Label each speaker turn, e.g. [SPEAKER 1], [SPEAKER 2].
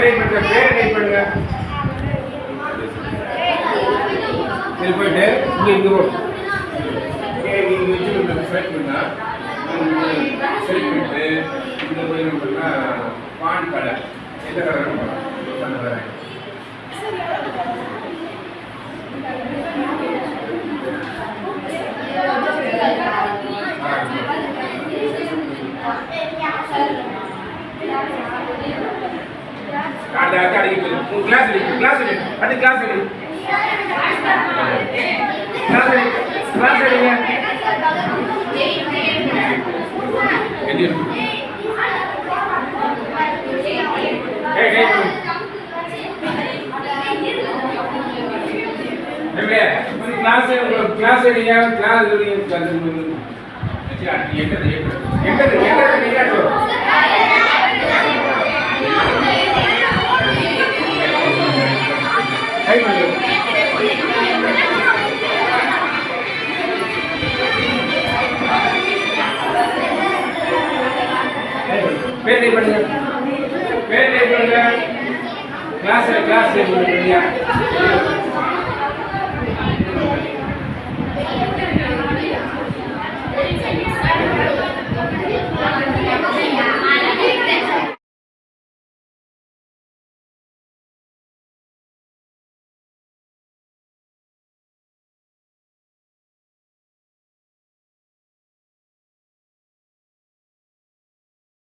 [SPEAKER 1] Type பண்ணுங்க, பேரை type பண்ணுங்க. இது போயிட்டு இங்கே போட்டு நீங்கள் வச்சு செலக்ட் பண்ணால் செலக்ட் பண்ணிட்டு இங்கே போய் நம்மளுக்கு பான் கலர் எந்த கலர் அந்த கலர் கிளாஸ் கிளாஸ் அது கிளாஸ் கிளாஸ் எடுங்க. கிளாஸ் எடுங்க. கிளாஸ் பேர் டைப் பண்ணுங்க. பேர் டைப் பண்ணுங்க. கிளாஸ் பண்ணுங்க.